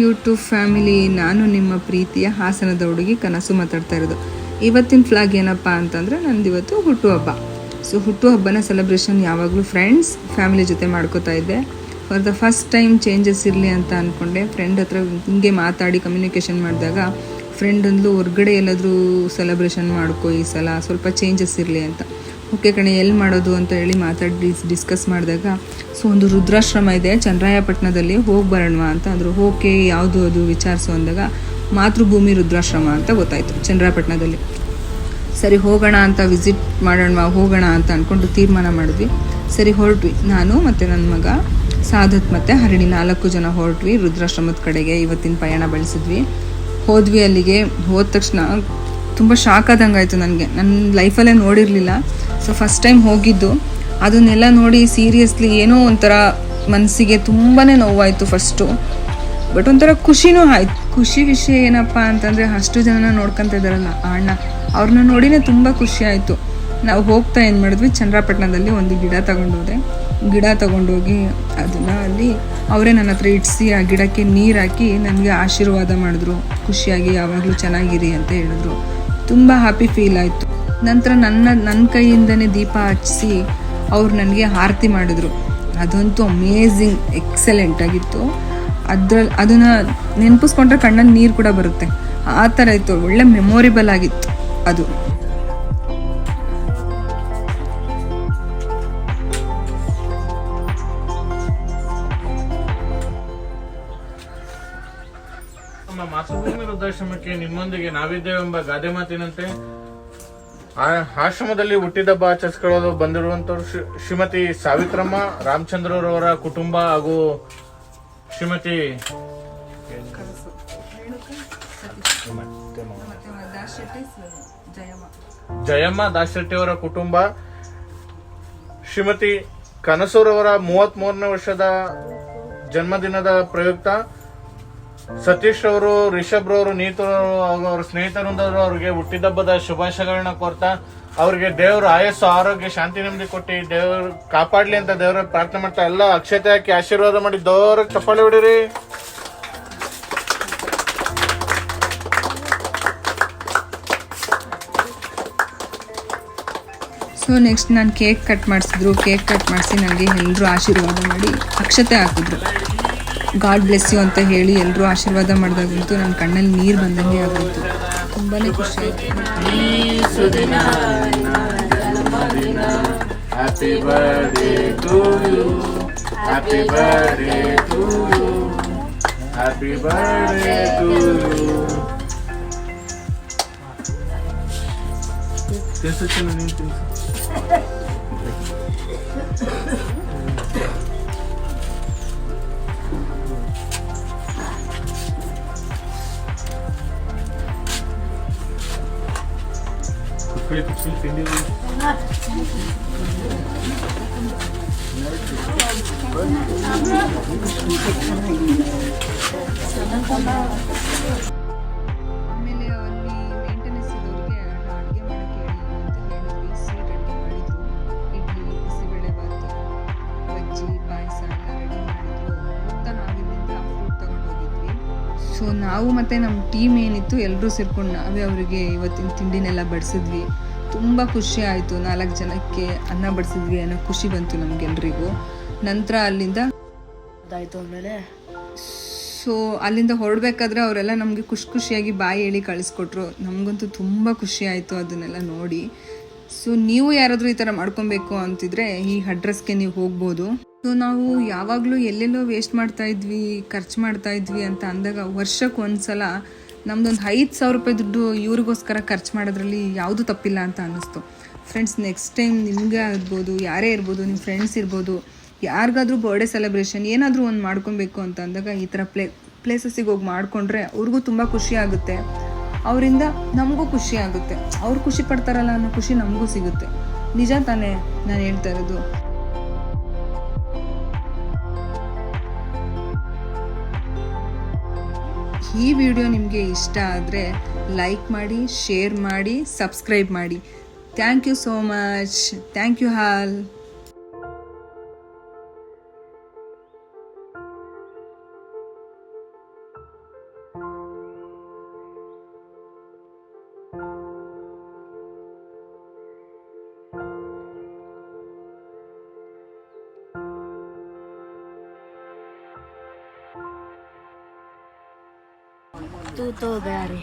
YouTube family, ನಾನು ನಿಮ್ಮ ಪ್ರೀತಿಯ ಹಾಸನದ ಹುಡುಗಿ ಕನಸು ಮಾತಾಡ್ತಾ ಇರೋದು. ಇವತ್ತಿನ ಫ್ಲಾಗ್ ಏನಪ್ಪ ಅಂತಂದರೆ ನಂದು ಇವತ್ತು ಹುಟ್ಟುಹಬ್ಬ. ಸೊ ಹುಟ್ಟುಹಬ್ಬನ ಸೆಲೆಬ್ರೇಷನ್ ಯಾವಾಗಲೂ ಫ್ರೆಂಡ್ಸ್ ಫ್ಯಾಮಿಲಿ ಜೊತೆ ಮಾಡ್ಕೋತಾ ಇದ್ದೆ. For the first time changes ಇರಲಿ ಅಂತ ಅಂದ್ಕೊಂಡೆ. ಫ್ರೆಂಡ್ ಹತ್ರ ಹಿಂಗೆ ಮಾತಾಡಿ ಕಮ್ಯುನಿಕೇಷನ್ ಮಾಡಿದಾಗ ಫ್ರೆಂಡ್ ಅಂದ್ಲು ಹೊರ್ಗಡೆ ಎಲ್ಲಾದರೂ ಸೆಲೆಬ್ರೇಷನ್ ಮಾಡ್ಕೋ ಈ ಸಲ, ಸ್ವಲ್ಪ ಚೇಂಜಸ್ ಇರಲಿ ಅಂತ. ಓಕೆ ಕಣೆ, ಎಲ್ಲಿ ಮಾಡೋದು ಅಂತ ಹೇಳಿ ಮಾತಾಡಿ ಡಿಸ್ಕಸ್ ಮಾಡಿದಾಗ ಸೊ ಒಂದು ವೃದ್ಧಾಶ್ರಮ ಇದೆ ಚನ್ನರಾಯಪಟ್ಟಣದಲ್ಲಿ, ಹೋಗಿ ಬರೋಣವಾ ಅಂತ ಅಂದರು. ಓಕೆ, ಯಾವುದು ಅದು ವಿಚಾರಿಸು ಅಂದಾಗ ಮಾತೃಭೂಮಿ ವೃದ್ಧಾಶ್ರಮ ಅಂತ ಗೊತ್ತಾಯಿತು ಚನ್ನರಾಯಪಟ್ಟಣದಲ್ಲಿ. ಸರಿ ಹೋಗೋಣ ಅಂತ, ವಿಸಿಟ್ ಮಾಡೋಣವಾ, ಹೋಗೋಣ ಅಂತ ಅಂದ್ಕೊಂಡು ತೀರ್ಮಾನ ಮಾಡಿದ್ವಿ. ಸರಿ ಹೊರಟ್ವಿ, ನಾನು ಮತ್ತು ನನ್ನ ಮಗ ಸಾಧತ್ ಮತ್ತು ಹರಿಣಿ 4 ಜನ ಹೊರಟ್ವಿ ವೃದ್ಧಾಶ್ರಮದ ಕಡೆಗೆ. ಇವತ್ತಿನ ಪಯಣ ಬೆಳೆಸಿದ್ವಿ. ಹೋದ್ವಿ. ಅಲ್ಲಿಗೆ ಹೋದ ತಕ್ಷಣ ತುಂಬ ಶಾಕ್ ಆದಂಗೆ ಆಯಿತು ನನಗೆ. ನನ್ನ ಲೈಫಲ್ಲೇ ನೋಡಿರಲಿಲ್ಲ. ಸೊ ಫಸ್ಟ್ ಟೈಮ್ ಹೋಗಿದ್ದು. ಅದನ್ನೆಲ್ಲ ನೋಡಿ ಸೀರಿಯಸ್ಲಿ ಏನೋ ಒಂಥರ ಮನಸ್ಸಿಗೆ ತುಂಬಾ ನೋವಾಯಿತು ಫಸ್ಟು. ಬಟ್ ಒಂಥರ ಖುಷಿನೂ ಆಯ್ತು. ಖುಷಿ ವಿಷಯ ಏನಪ್ಪ ಅಂತಂದರೆ ಅಷ್ಟು ಜನನ ನೋಡ್ಕೊತ ಇದ್ದಾರಲ್ಲ ಅಣ್ಣ, ಅವ್ರನ್ನ ನೋಡಿನೇ ತುಂಬ ಖುಷಿ ಆಯಿತು. ನಾವು ಹೋಗ್ತಾ ಏನು ಮಾಡಿದ್ವಿ, ಚನ್ನರಾಯಪಟ್ಟಣದಲ್ಲಿ ಒಂದು ಗಿಡ ತಗೊಂಡೋದೆ. ಗಿಡ ತಗೊಂಡೋಗಿ ಅದನ್ನು ಅಲ್ಲಿ ಅವರೇ ನನ್ನ ಹತ್ರ ಇಡಿಸಿ ಆ ಗಿಡಕ್ಕೆ ನೀರು ಹಾಕಿ ನನಗೆ ಆಶೀರ್ವಾದ ಮಾಡಿದ್ರು. ಖುಷಿಯಾಗಿ ಯಾವಾಗಲೂ ಚೆನ್ನಾಗಿರಿ ಅಂತ ಹೇಳಿದ್ರು. ತುಂಬ ಹ್ಯಾಪಿ ಫೀಲ್ ಆಯಿತು. ನಂತರ ನನ್ನ ಕೈಯಿಂದನೇ ದೀಪ ಹಚ್ಚಿಸಿ ಅವ್ರು ನನಗೆ ಆರತಿ ಮಾಡಿದ್ರು. ಅದಂತೂ ಅಮೇಝಿಂಗ್, ಎಕ್ಸಲೆಂಟ್ ಆಗಿತ್ತು. ಅದನ್ನು ನೆನಪಿಸ್ಕೊಂಡ್ರೆ ಕಣ್ಣಲ್ಲಿ ನೀರು ಕೂಡ ಬರುತ್ತೆ, ಆ ಥರ ಇತ್ತು. ಒಳ್ಳೆ ಮೆಮೊರೇಬಲ್ ಆಗಿತ್ತು ಅದು. ನಮ್ಮ ಮಾತೃಭೂಮಿ ವೃದ್ಧಾಶ್ರಮಕ್ಕೆ ನಿಮ್ಮೊಂದಿಗೆ ನಾವಿದ್ದೇವೆಂಬ ಗಾದೆ ಮಾತಿನಂತೆ ಆಶ್ರಮದಲ್ಲಿ ಹುಟ್ಟಿದಬ್ಬ ಆಚರಿಸಿಕೊಳ್ಳಲು ಬಂದಿರುವಂತವರು ಶ್ರೀಮತಿ ಸಾವಿತ್ರಮ್ಮ ರಾಮಚಂದ್ರರವರ ಕುಟುಂಬ ಹಾಗೂ ಶ್ರೀಮತಿ ಜಯಮ್ಮ ದಾಶೆಟ್ಟಿ ಅವರ ಕುಟುಂಬ, ಶ್ರೀಮತಿ ಕನಸೂರವರ 33ನೇ ವರ್ಷದ ಜನ್ಮದಿನದ ಪ್ರಯುಕ್ತ ಸತೀಶ್ ಅವರು, ರಿಷಬ್ ರವರು, ನೀತರವರು ಹಾಗೂ ಅವ್ರ ಸ್ನೇಹಿತರೊಂದವರು ಅವ್ರಿಗೆ ಹುಟ್ಟಿದಬ್ಬದ ಶುಭಾಶಯಗಳನ್ನ ಕೋರ್ತಾ ಅವ್ರಿಗೆ ದೇವರು ಆಯಸ್ಸು, ಆರೋಗ್ಯ, ಶಾಂತಿ, ನೆಮ್ಮದಿ ಕೊಟ್ಟು ದೇವರು ಕಾಪಾಡ್ಲಿ ಅಂತ ದೇವರ ಪ್ರಾರ್ಥನೆ ಮಾಡ್ತಾ ಎಲ್ಲ ಅಕ್ಷತೆ ಹಾಕಿ ಆಶೀರ್ವಾದ ಮಾಡಿ ದೇವರ ಚಪ್ಪಾಳೆ ಹೊಡಿರಿ. ಸೊ ನೆಕ್ಸ್ಟ್ ನಾನು ಕೇಕ್ ಕಟ್ ಮಾಡಿಸಿದ್ರು. ಕೇಕ್ ಕಟ್ ಮಾಡಿಸಿ ನನಗೆ ಎಲ್ಲರೂ ಆಶೀರ್ವಾದ ಮಾಡಿ ಅಕ್ಷತೆ ಹಾಕಿದ್ರು. ಗಾಡ್ ಬ್ಲೆಸ್ ಯು ಅಂತ ಹೇಳಿ ಎಲ್ಲರೂ ಆಶೀರ್ವಾದ ಮಾಡಿದಾಗಂತೂ ನನ್ನ ಕಣ್ಣಲ್ಲಿ ನೀರು ಬಂದಂಗೆ ಆಗಿತ್ತು. ತುಂಬಾ ಖುಷಿ ಆಯಿತು. Happy birthday to you, happy birthday to you, happy birthday to you. ತಿನ್ಸು ಚಿನ್ನ, ನೀನು ತಿನ್ಸು. ತಿಂಡಿ ಆಮೇಲೆ ಅಲ್ಲಿ ಮೇಂಟೆನೆನ್ಸ್ ಇರೋರಿಗೆ ಅಡುಗೆ ಮಾಡೋಕ್ಕೆ ಹೇಳಿ ಅಂತ ಹೇಳಿದ್ವಿ. ಸ್ವೀಟ್ ಅಡುಗೆ ಮಾಡಿದ್ರು. ಇಡ್ಲಿ, ಬಿಸಿಬೇಳೆ ಬಾತು, ಬಜ್ಜಿ, ಪಾಯಸ ಎಲ್ಲ ರೆಡಿ ಮಾಡಿದ್ರು. ಹೋಗ್ತಾ ನಾವಿಲ್ಲಿಂದ ಫ್ರೂಟ್ ತಗೊಂಡು ಹೋಗಿದ್ವಿ. ಸೊ ನಾವು ಮತ್ತು ನಮ್ಮ ಟೀಮ್ ಏನಿತ್ತು ಎಲ್ಲರೂ ಸೇರ್ಕೊಂಡು ನಾವೇ ಅವರಿಗೆ ಇವತ್ತಿನ ತಿಂಡಿನೆಲ್ಲ ಬಡಿಸಿದ್ವಿ. ತುಂಬ ಖುಷಿ ಆಯಿತು. 4 ಜನಕ್ಕೆ ಅನ್ನ ಬಡಿಸಿದ್ವಿ ಅನ್ನೋ ಖುಷಿ ಬಂತು ನಮಗೆಲ್ರಿಗೂ. ನಂತರ ಅಲ್ಲಿಂದ ಅದಾಯಿತು. ಆಮೇಲೆ ಸೊ ಅಲ್ಲಿಂದ ಹೊರಡ್ಬೇಕಾದ್ರೆ ಅವರೆಲ್ಲ ನಮಗೆ ಖುಷಿಯಾಗಿ ಬಾಯಿ ಹೇಳಿ ಕಳಿಸ್ಕೊಟ್ರು. ನಮಗಂತೂ ತುಂಬ ಖುಷಿ ಆಯಿತು ಅದನ್ನೆಲ್ಲ ನೋಡಿ. ಸೊ ನೀವು ಯಾರಾದರೂ ಈ ಥರ ಮಾಡ್ಕೊಬೇಕು ಅಂತಿದ್ರೆ ಈ ಅಡ್ರೆಸ್ಗೆ ನೀವು ಹೋಗ್ಬೋದು. ಸೊ ನಾವು ಯಾವಾಗಲೂ ಎಲ್ಲೆಲ್ಲೋ ವೇಸ್ಟ್ ಮಾಡ್ತಾಯಿದ್ವಿ, ಖರ್ಚು ಮಾಡ್ತಾಯಿದ್ವಿ ಅಂತ ಅಂದಾಗ ವರ್ಷಕ್ಕೆ ಒಂದ್ಸಲ ನಮ್ದೊಂದು 5,000 ರೂಪಾಯಿ ದುಡ್ಡು ಇವ್ರಿಗೋಸ್ಕರ ಖರ್ಚು ಮಾಡೋದ್ರಲ್ಲಿ ಯಾವುದೂ ತಪ್ಪಿಲ್ಲ ಅಂತ ಅನ್ನಿಸ್ತು. ಫ್ರೆಂಡ್ಸ್, ನೆಕ್ಸ್ಟ್ ಟೈಮ್ ನಿಮಗೆ ಇರ್ಬೋದು, ಯಾರೇ ಇರ್ಬೋದು, ನಿಮ್ಮ ಫ್ರೆಂಡ್ಸ್ ಇರ್ಬೋದು, ಯಾರಿಗಾದ್ರೂ ಬರ್ಡೇ ಸೆಲೆಬ್ರೇಷನ್ ಏನಾದರೂ ಒಂದು ಮಾಡ್ಕೊಬೇಕು ಅಂತ ಅಂದಾಗ ಈ ಥರ ಪ್ಲೇಸಸ್ಸಿಗೆ ಹೋಗಿ ಮಾಡಿಕೊಂಡ್ರೆ ಅವ್ರಿಗೂ ತುಂಬ ಖುಷಿ ಆಗುತ್ತೆ. ಅವರಿಂದ ನಮಗೂ ಖುಷಿ ಆಗುತ್ತೆ. ಅವ್ರು ಖುಷಿ ಪಡ್ತಾರಲ್ಲ ಅನ್ನೋ ಖುಷಿ ನಮಗೂ ಸಿಗುತ್ತೆ. ನಿಜ ತಾನೇ ನಾನು ಹೇಳ್ತಾ ಇರೋದು? ಈ ವಿಡಿಯೋ ನಿಮಗೆ ಇಷ್ಟ ಆದರೆ ಲೈಕ್ ಮಾಡಿ, ಶೇರ್ ಮಾಡಿ, ಸಬ್ಸ್ಕ್ರೈಬ್ ಮಾಡಿ. Thank you so much. Thank you all. ತೂತೋ ಬ್ಯಾರಿ